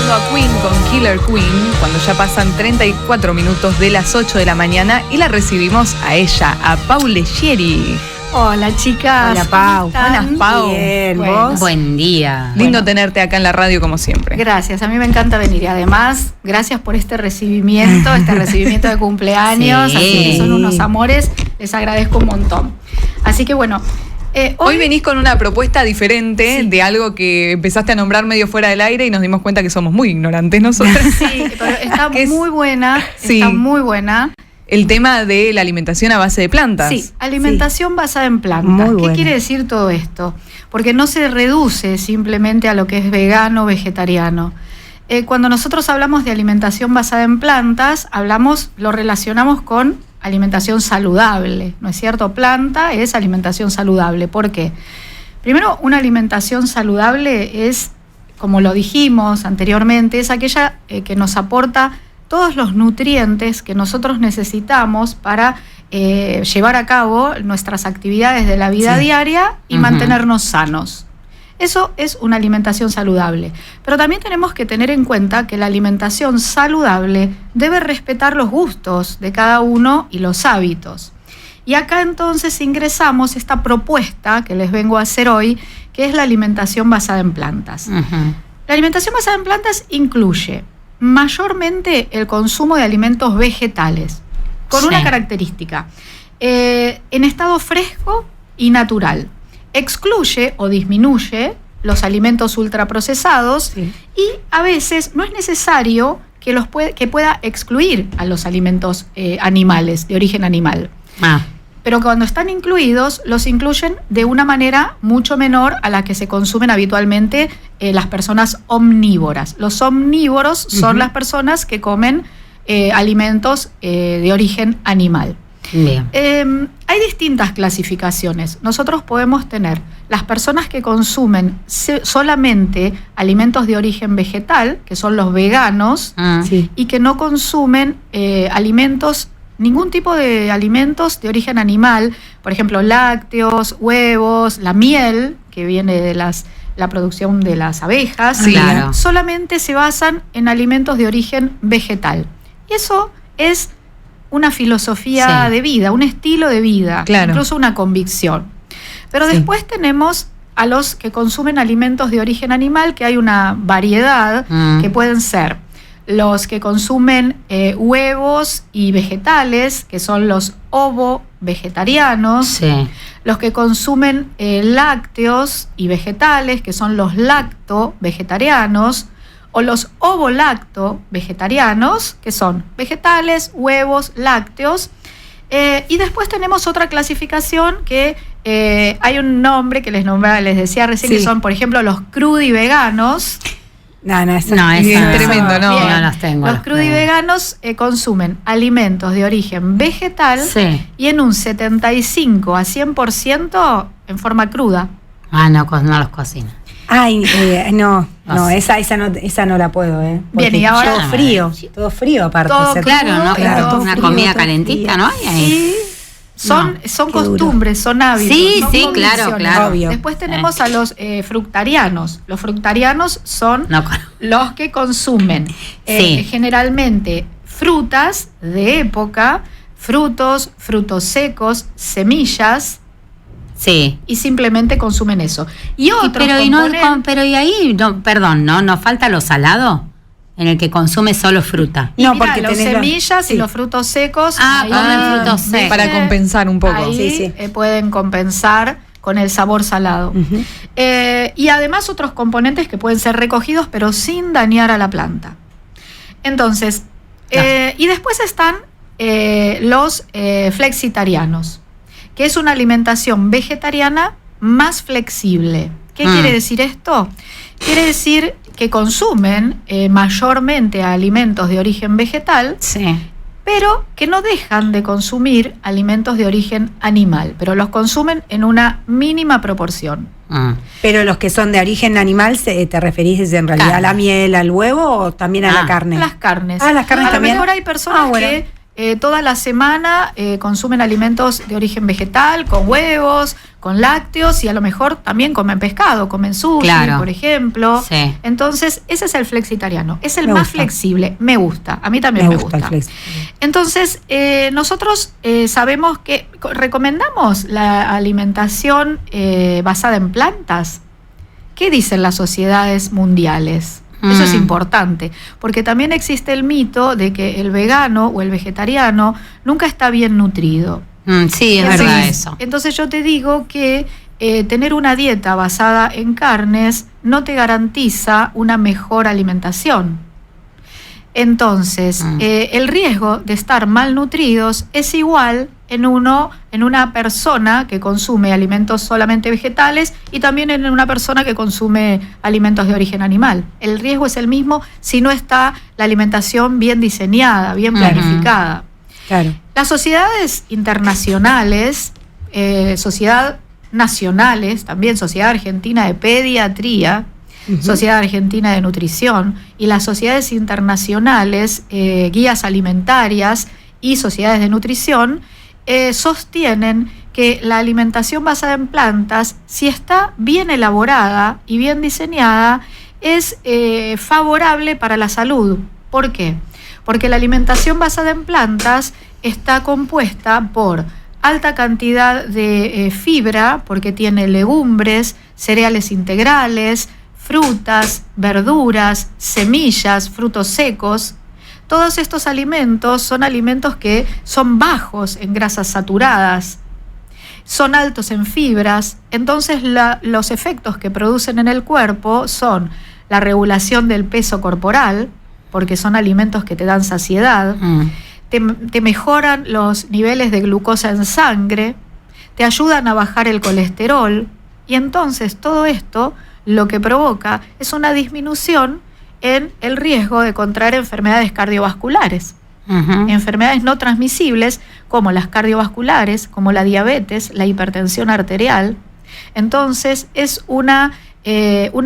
escuchando a Queen con Killer Queen, cuando ya pasan 34 minutos de las 8 de la mañana y la recibimos a ella, a Pau Leggieri. Hola, chicas. Hola, Pau. Buenas, Pau. Bien, bueno. ¿vos? Buen día. Lindo tenerte acá en la radio como siempre. Gracias, a mí me encanta venir y además, gracias por este recibimiento de cumpleaños, Sí. así que son unos amores, les agradezco un montón. Así que bueno, hoy venís con una propuesta diferente de algo que empezaste a nombrar medio fuera del aire y nos dimos cuenta que somos muy ignorantes nosotros. Sí, pero está muy buena, Sí. está muy buena. El tema de la alimentación a base de plantas. Sí, alimentación basada en plantas. Muy ¿Qué buena. quiere decir todo esto? Porque no se reduce simplemente a lo que es vegano o vegetariano. Cuando nosotros hablamos de alimentación basada en plantas, lo relacionamos con alimentación saludable, ¿no es cierto? Planta es alimentación saludable. ¿Por qué? Primero, una alimentación saludable es, como lo dijimos anteriormente, es aquella que nos aporta todos los nutrientes que nosotros necesitamos para llevar a cabo nuestras actividades de la vida diaria y mantenernos sanos. Eso es una alimentación saludable. Pero también tenemos que tener en cuenta que la alimentación saludable debe respetar los gustos de cada uno y los hábitos. Y acá entonces ingresamos esta propuesta que les vengo a hacer hoy, que es la alimentación basada en plantas. La alimentación basada en plantas incluye mayormente el consumo de alimentos vegetales, con una característica, en estado fresco y natural. Excluye o disminuye los alimentos ultraprocesados y a veces no es necesario que pueda excluir a los alimentos animales, de origen animal. Pero cuando están incluidos, los incluyen de una manera mucho menor a la que se consumen habitualmente las personas omnívoras. Los omnívoros son las personas que comen alimentos de origen animal. Bien. Hay distintas clasificaciones. Nosotros podemos tener las personas que consumen solamente alimentos de origen vegetal, que son los veganos, y que no consumen ningún tipo de alimentos de origen animal, por ejemplo, lácteos, huevos, la miel, que viene de la producción de las abejas, Claro. solamente se basan en alimentos de origen vegetal. Y eso es una filosofía de vida, un estilo de vida, incluso una convicción. Pero después tenemos a los que consumen alimentos de origen animal, que hay una variedad que pueden ser los que consumen huevos y vegetales, que son los ovo-vegetarianos, los que consumen lácteos y vegetales, que son los lacto-vegetarianos, o los ovo-lacto-vegetarianos, que son vegetales, huevos, lácteos. Y después tenemos otra clasificación que hay un nombre que les decía recién, que son, por ejemplo, los crudi-veganos. Es tremendo, ¿no? Bien. No las tengo. Los crudi-veganos consumen alimentos de origen vegetal y en un 75 a 100% en forma cruda. No los cocino. Esa no la puedo, Bien, y ahora todo frío aparte. Todo Claro, ¿no? Claro, Una frío, comida todo calentita, frío. ¿no? Sí, son costumbres, son hábitos. Sí, son claro, convicciones. claro. Obvio. Después tenemos a los fructarianos. Los fructarianos son los que consumen generalmente frutas de época, frutos secos, semillas. Y simplemente consumen eso. Y otros pero y ahí, ¿nos falta lo salado? En el que consume solo fruta. Porque los semillas y los frutos secos. Comen frutos secos. Para compensar un poco. Ahí pueden compensar con el sabor salado. Y además otros componentes que pueden ser recogidos, pero sin dañar a la planta. Entonces, y después están los flexitarianos, que es una alimentación vegetariana más flexible. ¿Qué quiere decir esto? Quiere decir que consumen mayormente alimentos de origen vegetal, pero que no dejan de consumir alimentos de origen animal, pero los consumen en una mínima proporción. Pero los que son de origen animal, ¿te referís en realidad a la miel, al huevo o también a la carne? Las carnes. Las carnes a lo también. mejor hay personas toda la semana consumen alimentos de origen vegetal, con huevos, con lácteos y a lo mejor también comen pescado, comen sushi, Claro. por ejemplo. Sí. Entonces, ese es el flexitariano. Es el Me más gusta. flexible. Me gusta. A mí también me gusta. el flex. Entonces, nosotros sabemos que recomendamos la alimentación basada en plantas. ¿Qué dicen las sociedades mundiales? Eso es importante, porque también existe el mito de que el vegano o el vegetariano nunca está bien nutrido. Sí, es verdad eso. Entonces yo te digo que tener una dieta basada en carnes no te garantiza una mejor alimentación. Entonces, el riesgo de estar malnutridos es igual en una persona que consume alimentos solamente vegetales y también en una persona que consume alimentos de origen animal. El riesgo es el mismo si no está la alimentación bien diseñada, bien planificada. Claro. Las sociedades internacionales, sociedad nacionales, también Sociedad Argentina de Pediatría, Sociedad Argentina de Nutrición y las sociedades internacionales, guías alimentarias y sociedades de nutrición, sostienen que la alimentación basada en plantas, si está bien elaborada y bien diseñada, es favorable para la salud. ¿Por qué? Porque la alimentación basada en plantas está compuesta por alta cantidad de fibra, porque tiene legumbres, cereales integrales, frutas, verduras, semillas, frutos secos. Todos estos alimentos son alimentos que son bajos en grasas saturadas, son altos en fibras, entonces los efectos que producen en el cuerpo son la regulación del peso corporal, porque son alimentos que te dan saciedad, te mejoran los niveles de glucosa en sangre, te ayudan a bajar el colesterol, y entonces todo esto lo que provoca es una disminución en el riesgo de contraer enfermedades cardiovasculares. Enfermedades no transmisibles como las cardiovasculares, como la diabetes, la hipertensión arterial. Entonces es una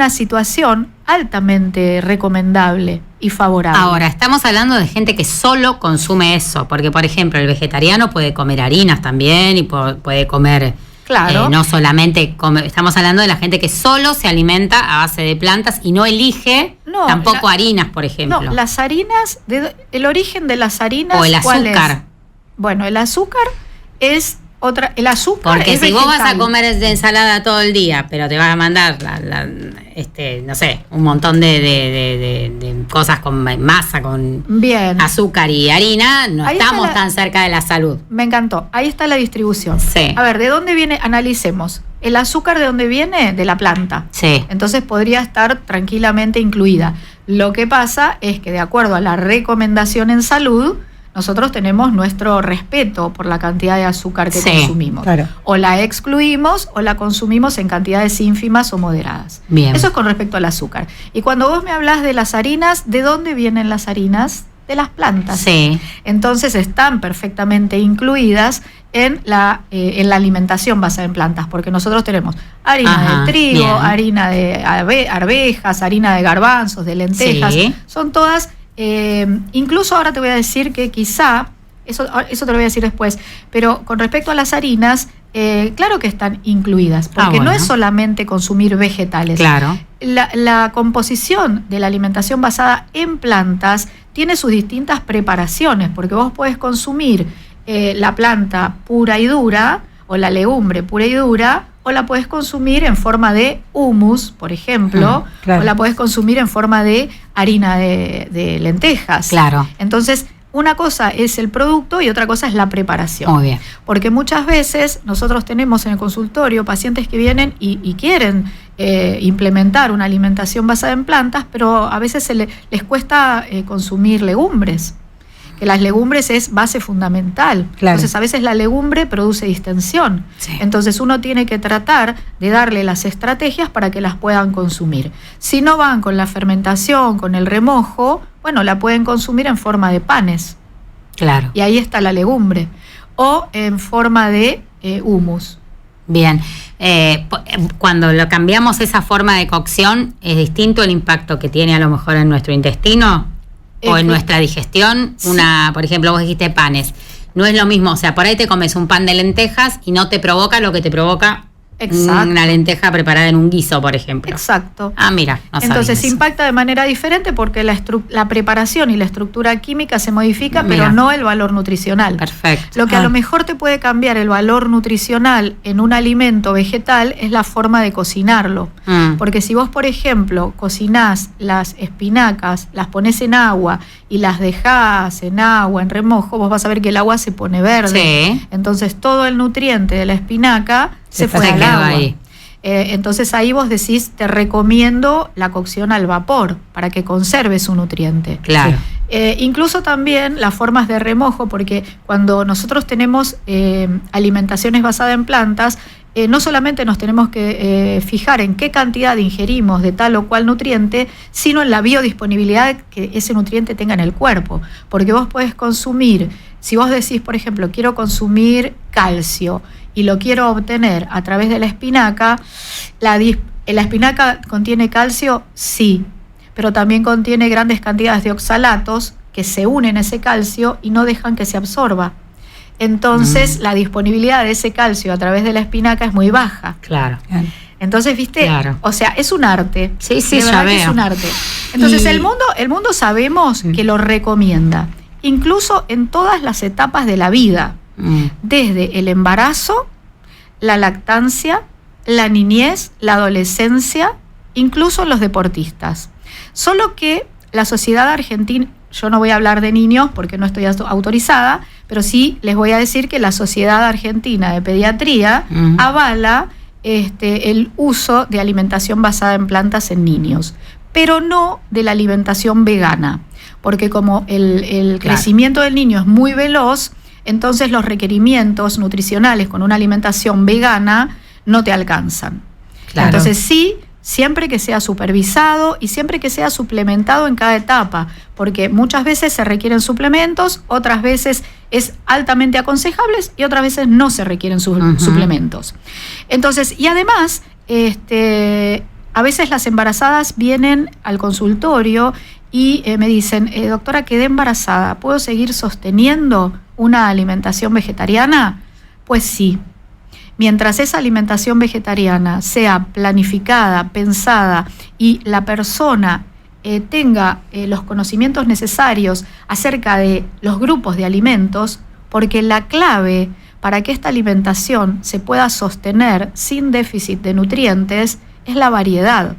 situación altamente recomendable y favorable. Ahora, estamos hablando de gente que solo consume eso, porque por ejemplo el vegetariano puede comer harinas también y puede comer... Claro. No solamente estamos hablando de la gente que solo se alimenta a base de plantas y no elige tampoco harinas, por ejemplo. No, las harinas, el origen de las harinas. O el ¿cuál azúcar. es? Bueno, el azúcar es otra. El azúcar Porque es si vos vas a vegetal. comer de ensalada todo el día, pero te vas a mandar no sé, un montón de cosas con masa, con Bien. azúcar y harina, no Ahí estamos está tan cerca de la salud. Me encantó. Ahí está la distribución. Sí. A ver, ¿de dónde viene? Analicemos. ¿El azúcar de dónde viene? De la planta. Sí. Entonces podría estar tranquilamente incluida. Lo que pasa es que de acuerdo a la recomendación en salud, nosotros tenemos nuestro respeto por la cantidad de azúcar que consumimos. Claro. O la excluimos o la consumimos en cantidades ínfimas o moderadas. Bien. Eso es con respecto al azúcar. Y cuando vos me hablas de las harinas, ¿de dónde vienen las harinas? De las plantas. Sí. Entonces están perfectamente incluidas en la alimentación basada en plantas, porque nosotros tenemos harina de trigo, bien. harina de arvejas, harina de garbanzos, de lentejas, Sí. son todas, incluso ahora te voy a decir que quizá, eso te lo voy a decir después, pero con respecto a las harinas, claro que están incluidas, porque bueno. no es solamente consumir vegetales. Claro. La composición de la alimentación basada en plantas tiene sus distintas preparaciones, porque vos podés consumir la planta pura y dura, o la legumbre pura y dura, o la podés consumir en forma de humus, por ejemplo, claro. o la podés consumir en forma de harina de lentejas. Claro. Entonces, una cosa es el producto y otra cosa es la preparación. Muy bien. Porque muchas veces nosotros tenemos en el consultorio pacientes que vienen y quieren implementar una alimentación basada en plantas, pero a veces les cuesta consumir legumbres, que las legumbres es base fundamental. Claro. Entonces a veces la legumbre produce distensión. Sí. Entonces uno tiene que tratar de darle las estrategias para que las puedan consumir. Si no van con la fermentación, con el remojo, bueno, la pueden consumir en forma de panes. Claro. Y ahí está la legumbre. O en forma de humus. Bien. Cuando lo cambiamos esa forma de cocción, ¿es distinto el impacto que tiene a lo mejor en nuestro intestino? O en nuestra digestión, por ejemplo, vos dijiste panes. No es lo mismo, o sea, por ahí te comes un pan de lentejas y no te provoca lo que te provoca una lenteja preparada en un guiso, por ejemplo. Exacto. Mira, no entonces sabía eso. impacta de manera diferente porque la preparación y la estructura química se modifica, pero no el valor nutricional. Perfecto. Lo que a lo mejor te puede cambiar el valor nutricional en un alimento vegetal es la forma de cocinarlo. Porque si vos, por ejemplo, cocinás las espinacas, las pones en agua y las dejás en agua, en remojo, vos vas a ver que el agua se pone verde. Sí. Entonces todo el nutriente de la espinaca se fue al agua. Ahí. Entonces ahí vos decís, te recomiendo la cocción al vapor para que conserve su nutriente. Claro. Incluso también las formas de remojo, porque cuando nosotros tenemos alimentaciones basadas en plantas, no solamente nos tenemos que fijar en qué cantidad ingerimos de tal o cual nutriente, sino en la biodisponibilidad que ese nutriente tenga en el cuerpo. Porque vos podés consumir, si vos decís, por ejemplo, quiero consumir calcio y lo quiero obtener a través de la espinaca, ¿la espinaca contiene calcio? Sí, pero también contiene grandes cantidades de oxalatos que se unen a ese calcio y no dejan que se absorba. Entonces, la disponibilidad de ese calcio a través de la espinaca es muy baja. Claro. Entonces, ¿viste? Claro. O sea, es un arte. Sí, de verdad ya veo. que es un arte. Entonces, el mundo sabemos que lo recomienda, incluso en todas las etapas de la vida, desde el embarazo, la lactancia, la niñez, la adolescencia, incluso los deportistas. Solo que la sociedad argentina, yo no voy a hablar de niños porque no estoy autorizada, pero sí les voy a decir que la Sociedad Argentina de Pediatría avala el uso de alimentación basada en plantas en niños, pero no de la alimentación vegana, porque como el crecimiento del niño es muy veloz, entonces los requerimientos nutricionales con una alimentación vegana no te alcanzan. Claro. Entonces sí, siempre que sea supervisado y siempre que sea suplementado en cada etapa, porque muchas veces se requieren suplementos, otras veces es altamente aconsejables y otras veces no se requieren suplementos. Entonces, y además, a veces las embarazadas vienen al consultorio y me dicen, doctora, quedé embarazada, ¿puedo seguir sosteniendo una alimentación vegetariana? Pues sí. Mientras esa alimentación vegetariana sea planificada, pensada y la persona tenga los conocimientos necesarios acerca de los grupos de alimentos, porque la clave para que esta alimentación se pueda sostener sin déficit de nutrientes es la variedad.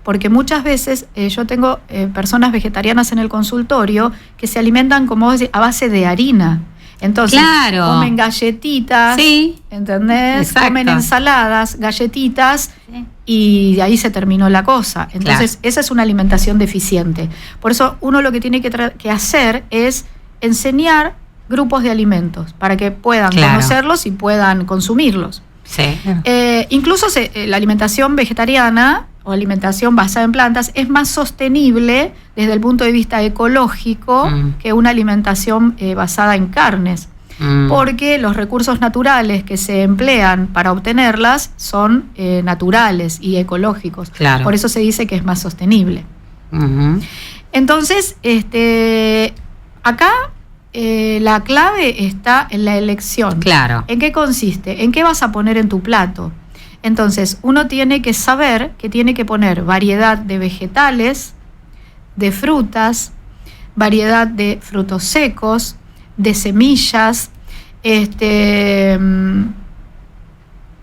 Porque muchas veces yo tengo personas vegetarianas en el consultorio que se alimentan, como vos decís, a base de harina. Entonces, comen galletitas, ¿entendés? Exacto. Comen ensaladas, galletitas, y de ahí se terminó la cosa. Entonces, esa es una alimentación deficiente. Por eso, uno lo que tiene que hacer es enseñar grupos de alimentos para que puedan conocerlos y puedan consumirlos. Sí. Incluso la alimentación vegetariana o alimentación basada en plantas es más sostenible desde el punto de vista ecológico que una alimentación basada en carnes, porque los recursos naturales que se emplean para obtenerlas son naturales y ecológicos. Claro. Por eso se dice que es más sostenible. Entonces, acá la clave está en la elección. Claro. ¿En qué consiste? ¿En qué vas a poner en tu plato? Entonces, uno tiene que saber que tiene que poner variedad de vegetales, de frutas, variedad de frutos secos, de semillas,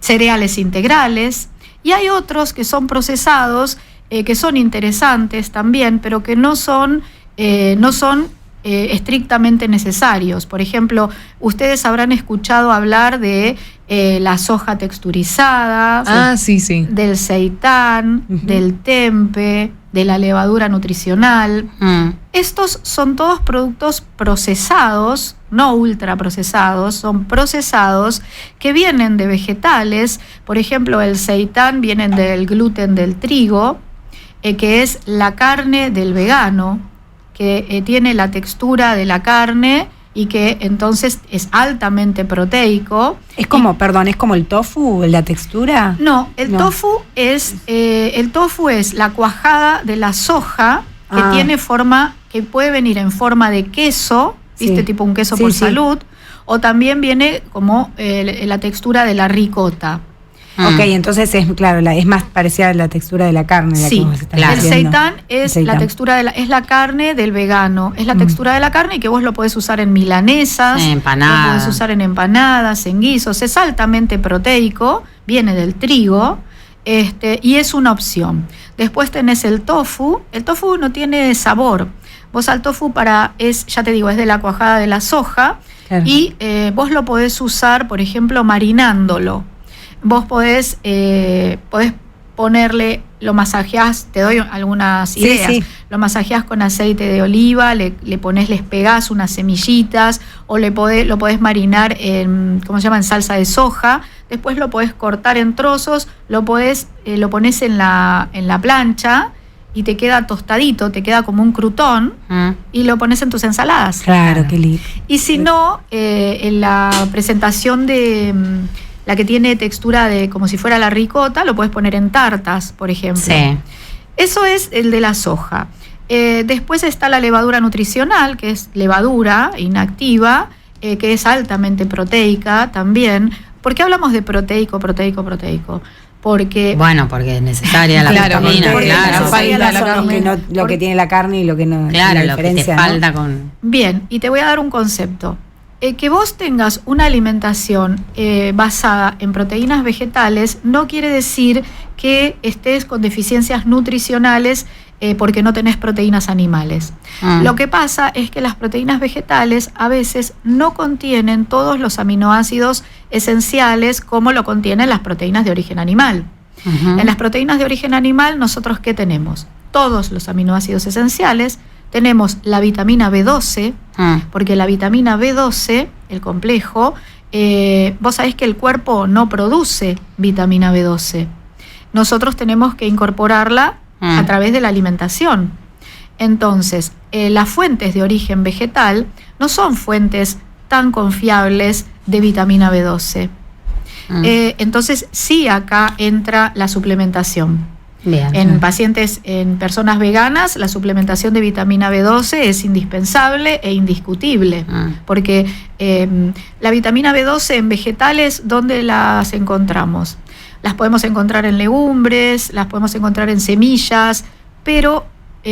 cereales integrales, y hay otros que son procesados, que son interesantes también, pero que no son estrictamente necesarios. Por ejemplo, ustedes habrán escuchado hablar de la soja texturizada, del seitán, del tempe, de la levadura nutricional. Estos son todos productos procesados, no ultraprocesados, son procesados que vienen de vegetales. Por ejemplo, el seitán viene del gluten del trigo, que es la carne del vegano, que tiene la textura de la carne y que entonces es altamente proteico. Es como, es como el tofu, la textura. No, el tofu es la cuajada de la soja que tiene forma que puede venir en forma de queso, ¿viste? Sí. Tipo un queso Sí, por sí. salud, o también viene como la textura de la ricota. Ok, entonces es más parecida a la textura de la carne. Sí, la que vos estás claro. el diciendo. seitán es El seitán. la textura es la carne del vegano, es la textura de la carne y que vos lo podés usar en milanesas, Empanadas. lo podés usar en empanadas, en guisos, es altamente proteico, viene del trigo, y es una opción. Después tenés el tofu no tiene sabor. Vos al tofu ya te digo, es de la cuajada de la soja, Claro. y vos lo podés usar, por ejemplo, marinándolo. Vos podés ponerle, lo masajeás, te doy algunas Sí, ideas, sí. lo masajeás con aceite de oliva, les pegás unas semillitas, o lo podés marinar en salsa de soja, después lo podés cortar en trozos, lo pones en la plancha y te queda tostadito, te queda como un crutón, y lo pones en tus ensaladas. Claro, qué lindo. Y si no, en la presentación de la que tiene textura de como si fuera la ricota, lo puedes poner en tartas, por ejemplo. Sí. Eso es el de la soja. Después está la levadura nutricional, que es levadura inactiva, que es altamente proteica también. ¿Por qué hablamos de proteico? Porque Bueno, porque es necesaria la Claro, proteína, porque claro. falta la carne. Lo que tiene la carne y lo que no. Claro, la lo que te diferencia, ¿no? falta con... Bien, y te voy a dar un concepto. Que vos tengas una alimentación basada en proteínas vegetales no quiere decir que estés con deficiencias nutricionales porque no tenés proteínas animales. Lo que pasa es que las proteínas vegetales a veces no contienen todos los aminoácidos esenciales como lo contienen las proteínas de origen animal. En las proteínas de origen animal, ¿nosotros qué tenemos? Todos los aminoácidos esenciales. Tenemos la vitamina B12, porque la vitamina B12, el complejo, vos sabés que el cuerpo no produce vitamina B12. Nosotros tenemos que incorporarla a través de la alimentación. Entonces, las fuentes de origen vegetal no son fuentes tan confiables de vitamina B12. Entonces, sí, acá entra la suplementación. Bien. En personas veganas, la suplementación de vitamina B12 es indispensable e indiscutible, porque la vitamina B12 en vegetales, ¿dónde las encontramos? Las podemos encontrar en legumbres, las podemos encontrar en semillas, pero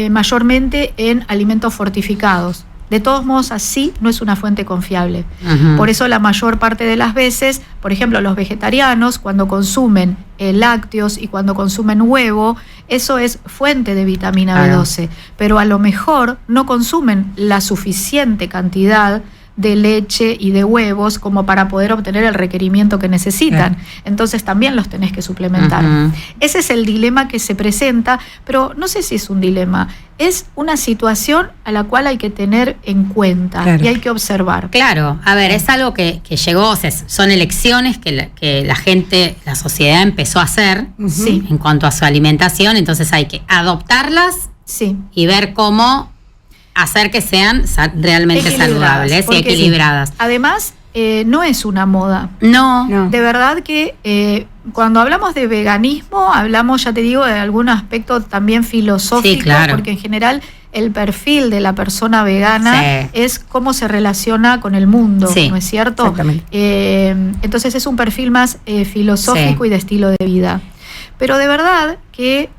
mayormente en alimentos fortificados. De todos modos, así no es una fuente confiable. Por eso la mayor parte de las veces, por ejemplo, los vegetarianos, cuando consumen lácteos y cuando consumen huevo, eso es fuente de vitamina B12. Pero a lo mejor no consumen la suficiente cantidad de leche y de huevos como para poder obtener el requerimiento que necesitan. Entonces también los tenés que suplementar. Ese es el dilema que se presenta, pero no sé si es un dilema, es una situación a la cual hay que tener en cuenta y hay que observar. Claro, a ver, es algo que llegó, o sea, son elecciones que la gente, la sociedad empezó a hacer en cuanto a su alimentación, entonces hay que adoptarlas y ver cómo hacer que sean realmente saludables y equilibradas. Además, no es una moda. No. De verdad que cuando hablamos de veganismo, hablamos, ya te digo, de algún aspecto también filosófico, porque en general el perfil de la persona vegana es cómo se relaciona con el mundo, ¿no es cierto? Exactamente. Entonces es un perfil más filosófico y de estilo de vida. Pero de verdad que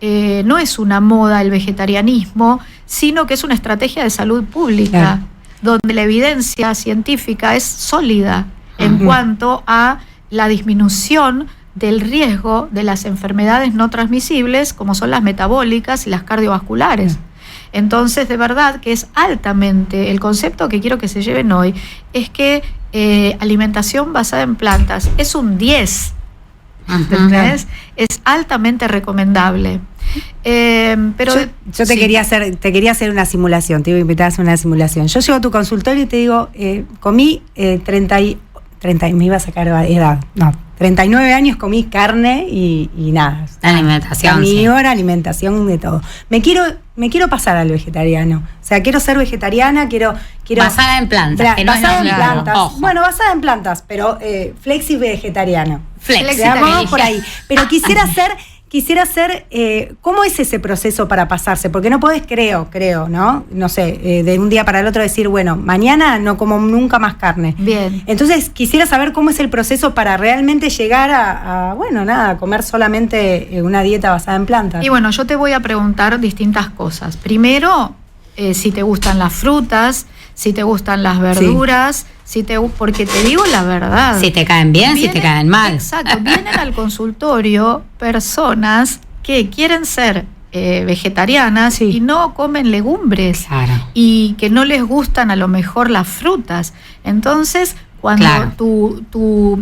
no es una moda el vegetarianismo, sino que es una estrategia de salud pública, donde la evidencia científica es sólida en cuanto a la disminución del riesgo de las enfermedades no transmisibles, como son las metabólicas y las cardiovasculares. Entonces, de verdad que es altamente, el concepto que quiero que se lleven hoy es que alimentación basada en plantas es un 10. ¿Entendés? Es altamente recomendable. Pero yo te quería hacer una simulación, te iba a invitar a hacer una simulación. Yo llego a tu consultorio y te digo, comí 30, me iba a sacar edad, 39 años comí carne y nada. Alimentación. Carnívora, alimentación, de todo. Me quiero pasar al vegetariano. O sea, quiero ser vegetariana, quiero basada en plantas. Basada en plantas. Ojo. Bueno, basada en plantas, pero flexi vegetariano. Flexi Por ahí. Pero quisiera ser quisiera saber cómo es ese proceso para pasarse, porque no podés, creo, ¿no? No sé, de un día para el otro decir, bueno, mañana no como nunca más carne. Bien. Entonces, quisiera saber cómo es el proceso para realmente llegar a comer solamente una dieta basada en plantas. Y bueno, yo te voy a preguntar distintas cosas. Primero, si te gustan las frutas, si te gustan las verduras, porque te digo la verdad. Si te caen bien, si te caen mal. Exacto, vienen al consultorio personas que quieren ser vegetarianas y no comen legumbres. Claro. Y que no les gustan a lo mejor las frutas. Entonces, cuando tu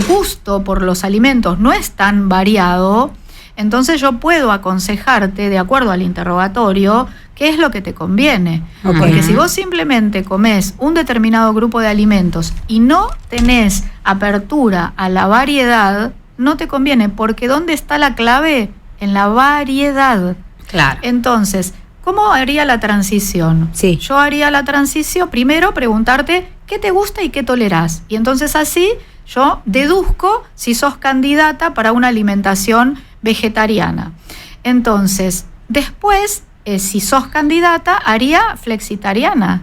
gusto por los alimentos no es tan variado, entonces yo puedo aconsejarte, de acuerdo al interrogatorio, qué es lo que te conviene. Okay. Porque si vos simplemente comés un determinado grupo de alimentos y no tenés apertura a la variedad, no te conviene, porque ¿dónde está la clave? En la variedad. Claro. Entonces, ¿cómo haría la transición? Sí. Yo haría la transición, primero preguntarte qué te gusta y qué tolerás. Y entonces así yo deduzco si sos candidata para una alimentación vegetariana. Entonces, después, si sos candidata, haría flexitariana.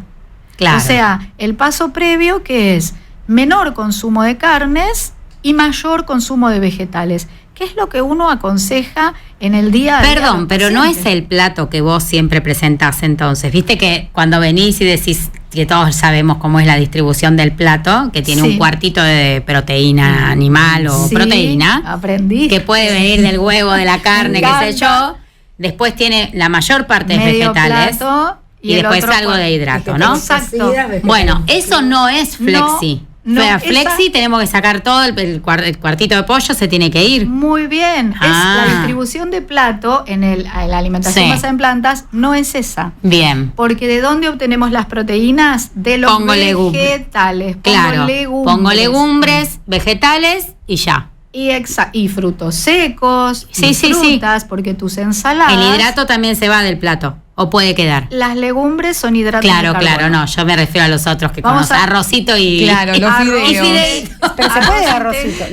Claro. O sea, el paso previo, que es menor consumo de carnes y mayor consumo de vegetales. ¿Qué es lo que uno aconseja en el día a día? Perdón, pero no es el plato que vos siempre presentás entonces. Viste que cuando venís y decís que todos sabemos cómo es la distribución del plato, que tiene un cuartito de proteína animal o proteína. Aprendí. Que puede venir del huevo, de la carne, qué sé yo. Después tiene la mayor parte de vegetales. Plato, y después algo de hidrato, ¿no? Exacto. Bueno, eso no es flexi. Flexi tenemos que sacar todo, el cuartito de pollo se tiene que ir. Muy bien. Es la distribución de plato en la alimentación basada en plantas, no es esa. Bien. Porque ¿de dónde obtenemos las proteínas? De los vegetales. Pongo legumbres, vegetales y ya. Y frutos secos, frutas, porque tus ensaladas... El hidrato también se va del plato, o puede quedar. Las legumbres son hidratos de carbono. Claro, no, yo me refiero a los otros que conocen. Arrocito y... Claro, los fideos. Pero se puede arrocito.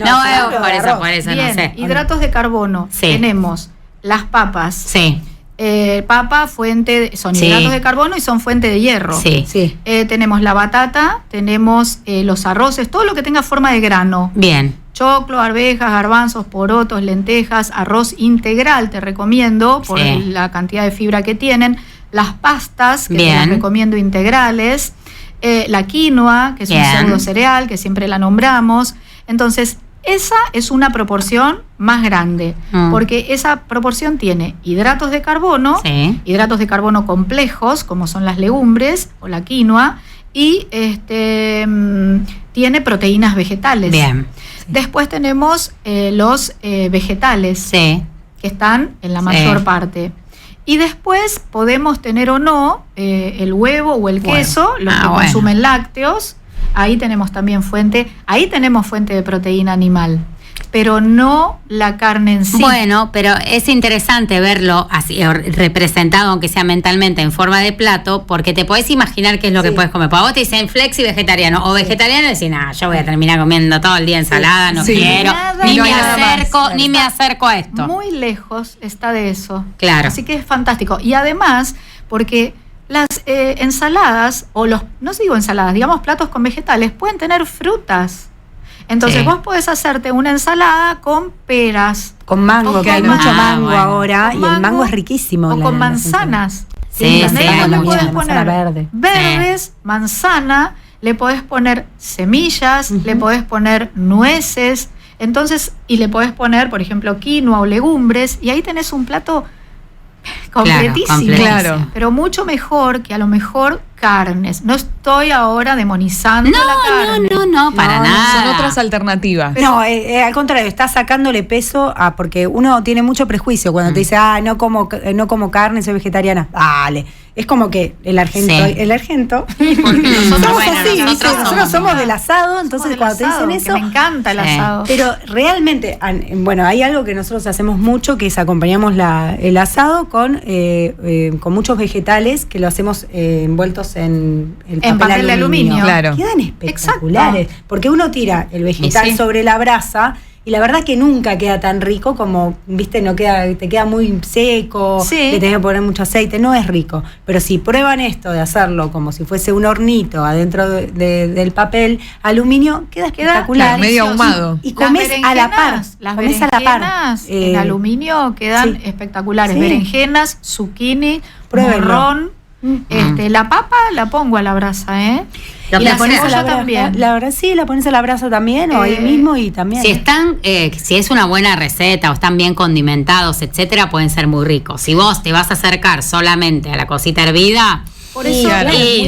Por eso, bien, no sé. Hidratos de carbono. Sí. Tenemos las papas. Sí. Papa, son hidratos de carbono y son fuente de hierro. Sí. Tenemos la batata, tenemos los arroces, todo lo que tenga forma de grano. Bien. Choclo, arvejas, garbanzos, porotos, lentejas, arroz integral te recomiendo por la cantidad de fibra que tienen. Las pastas, que te las recomiendo integrales. La quinoa, que es un pseudo cereal, que siempre la nombramos. Entonces, esa es una proporción más grande, porque esa proporción tiene hidratos de carbono complejos, como son las legumbres o la quinoa, y tiene proteínas vegetales. Bien. Después tenemos los vegetales, que están en la mayor parte. Y después podemos tener o no el huevo o el queso, los que consumen lácteos. Ahí tenemos también fuente de proteína animal, pero no la carne en sí. Bueno, pero es interesante verlo así representado, aunque sea mentalmente, en forma de plato, porque te podés imaginar qué es lo que puedes comer. Porque vos te dicen flexi vegetariano o vegetariano y decís, yo voy a terminar comiendo todo el día ensalada, no quiero, ni me acerco a esto. Muy lejos está de eso. Claro. Así que es fantástico. Y además, porque las ensaladas, no digo ensaladas, digamos platos con vegetales, pueden tener frutas. Entonces vos podés hacerte una ensalada con peras. Con mango, que hay mucho mango ahora, y el mango es riquísimo. O con manzanas. Sí, le podés poner verdes, manzana, le podés poner semillas, le podés poner nueces, entonces, y le podés poner, por ejemplo, quinoa o legumbres, y ahí tenés un plato completísimo, claro. Pero mucho mejor que a lo mejor carnes. No estoy ahora demonizando la carne. No, para nada. Son otras alternativas. No, al contrario, estás sacándole peso porque uno tiene mucho prejuicio cuando te dice, no como carne, soy vegetariana. Dale. Es como que el argento, porque nosotros somos del asado, entonces cuando te dicen eso, me encanta el asado. Pero realmente, hay algo que nosotros hacemos mucho, que es acompañamos el asado con muchos vegetales, que lo hacemos envueltos en papel de aluminio. Claro. Quedan espectaculares, porque uno tira el vegetal sobre la brasa y la verdad que nunca queda tan rico como, viste, no queda, te queda muy seco, le tenés que poner mucho aceite, no es rico. Pero si prueban esto de hacerlo como si fuese un hornito adentro del papel aluminio, queda espectacular. Claro, medio ahumado. Y comes a la par. Las berenjenas en aluminio quedan espectaculares. Sí. Berenjenas, zucchini, Pruébenlo. morrón. La papa la pongo a la brasa, ¿eh? Y la pones a cebolla también. La verdad sí, la pones a la brasa también o ahí mismo y también. Si es una buena receta o están bien condimentados, etcétera, pueden ser muy ricos. Si vos te vas a acercar solamente a la cosita hervida, Por eso,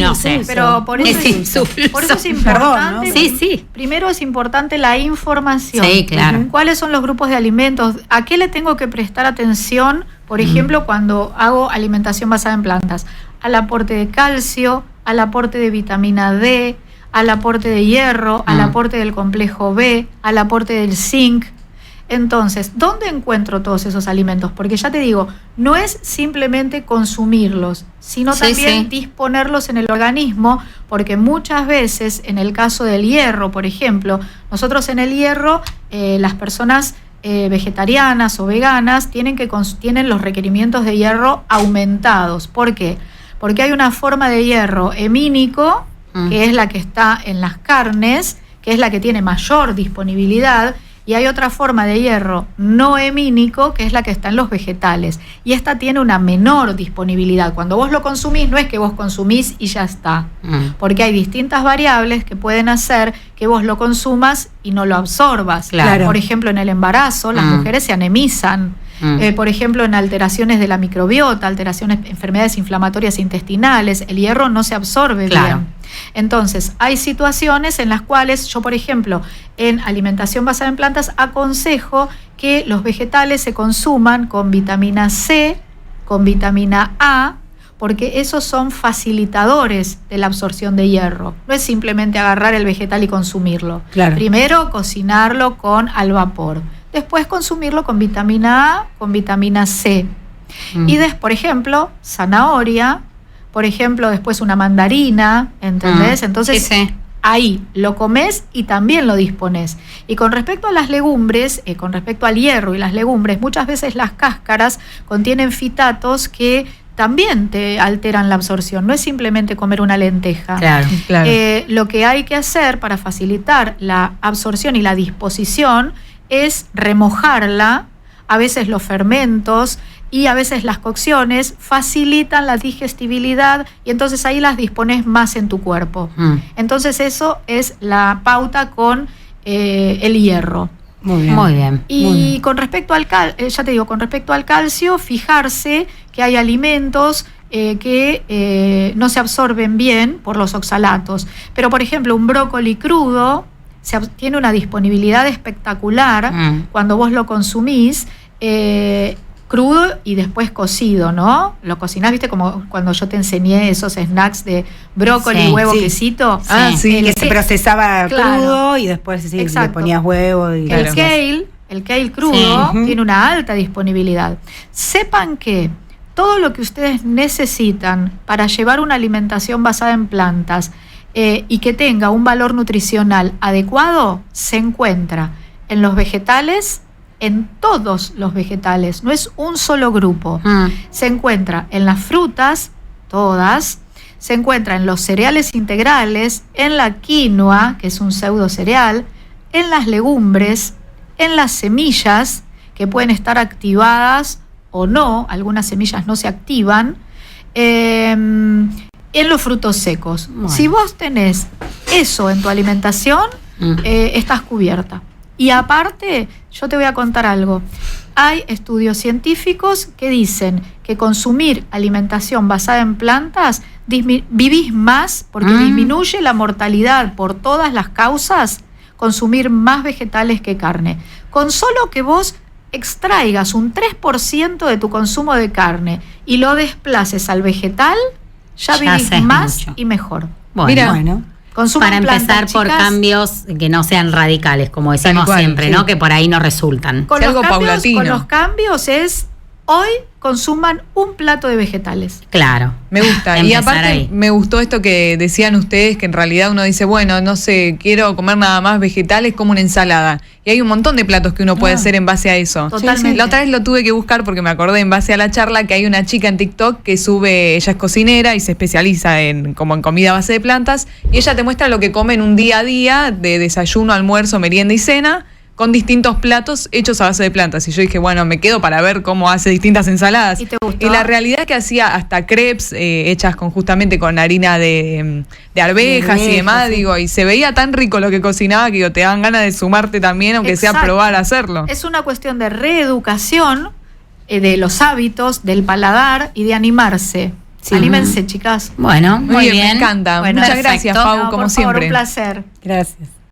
no sé. Pero por eso es importante. Perdón, ¿no? Sí. Primero es importante la información. Sí, claro. ¿Cuáles son los grupos de alimentos? ¿A qué le tengo que prestar atención? Por ejemplo, cuando hago alimentación basada en plantas. Al aporte de calcio, al aporte de vitamina D, al aporte de hierro, al aporte del complejo B, al aporte del zinc. Entonces, ¿dónde encuentro todos esos alimentos? Porque ya te digo, no es simplemente consumirlos, sino también disponerlos en el organismo, porque muchas veces, en el caso del hierro, por ejemplo, nosotros en el hierro, las personas vegetarianas o veganas tienen los requerimientos de hierro aumentados. ¿Por qué? Porque hay una forma de hierro hemínico, que es la que está en las carnes, que es la que tiene mayor disponibilidad, y hay otra forma de hierro no hemínico, que es la que está en los vegetales. Y esta tiene una menor disponibilidad. Cuando vos lo consumís, no es que vos consumís y ya está. Porque hay distintas variables que pueden hacer que vos lo consumas y no lo absorbas. Claro. Por ejemplo, en el embarazo, las mujeres se anemizan. Por ejemplo, en alteraciones de la microbiota, enfermedades inflamatorias intestinales, el hierro no se absorbe bien. Entonces, hay situaciones en las cuales yo, por ejemplo, en alimentación basada en plantas, aconsejo que los vegetales se consuman con vitamina C, con vitamina A, porque esos son facilitadores de la absorción de hierro. No es simplemente agarrar el vegetal y consumirlo. Claro. Primero, cocinarlo al vapor. Después consumirlo con vitamina A, con vitamina C. Y por ejemplo, zanahoria, por ejemplo, después una mandarina, ¿entendés? Entonces, ahí lo comes y también lo dispones. Y con respecto a las legumbres, con respecto al hierro y las legumbres, muchas veces las cáscaras contienen fitatos que también te alteran la absorción. No es simplemente comer una lenteja. Claro. Lo que hay que hacer para facilitar la absorción y la disposición es remojarla. A veces los fermentos y a veces las cocciones facilitan la digestibilidad y entonces ahí las dispones más en tu cuerpo. Entonces eso es la pauta con el hierro. Muy bien. Y con respecto al con respecto al calcio, fijarse que hay alimentos que no se absorben bien por los oxalatos. Pero, por ejemplo, un brócoli crudo tiene una disponibilidad espectacular cuando vos lo consumís crudo y después cocido, ¿no? Lo cocinás, ¿viste? Como cuando yo te enseñé esos snacks de brócoli, huevo, quesito. Que se procesaba crudo y después le ponías huevo. Y el kale crudo tiene una alta disponibilidad. Sepan que todo lo que ustedes necesitan para llevar una alimentación basada en plantas y que tenga un valor nutricional adecuado se encuentra en los vegetales, en todos los vegetales, no es un solo grupo. Se encuentra en las frutas, todas, se encuentra en los cereales integrales, en la quinoa, que es un pseudo cereal, en las legumbres, en las semillas, que pueden estar activadas o no, algunas semillas no se activan, en los frutos secos. Bueno. Si vos tenés eso en tu alimentación, estás cubierta. Y aparte, yo te voy a contar algo. Hay estudios científicos que dicen que consumir alimentación basada en plantas vivís más porque disminuye la mortalidad por todas las causas, consumir más vegetales que carne. Con solo que vos extraigas un 3% de tu consumo de carne y lo desplaces al vegetal, ya vivís más mucho. Y mejor. Bueno. Para empezar por cambios que no sean radicales, como decimos siempre, ¿no? Que por ahí no resultan. Con los cambios es hoy consuman un plato de vegetales. Claro. Me gusta. Y aparte me gustó esto que decían ustedes, que en realidad uno dice, bueno, no sé, quiero comer nada más vegetales, como una ensalada. Y hay un montón de platos que uno puede hacer en base a eso. Totalmente. La otra vez lo tuve que buscar porque me acordé en base a la charla que hay una chica en TikTok que sube, ella es cocinera y se especializa como en comida a base de plantas, y ella te muestra lo que come en un día a día de desayuno, almuerzo, merienda y cena, con distintos platos hechos a base de plantas. Y yo dije, bueno, me quedo para ver cómo hace distintas ensaladas. ¿Y te gustó? Y la realidad es que hacía hasta crepes hechas justamente con harina de arvejas y demás, sí. Digo, y se veía tan rico lo que cocinaba que te daban ganas de sumarte también, aunque sea probar a hacerlo. Es una cuestión de reeducación de los hábitos, del paladar y de animarse. Sí. Anímense, chicas. Bueno, muy bien. Me encanta. Bueno, muchas gracias, Pau, como por siempre. Favor, un placer. Gracias.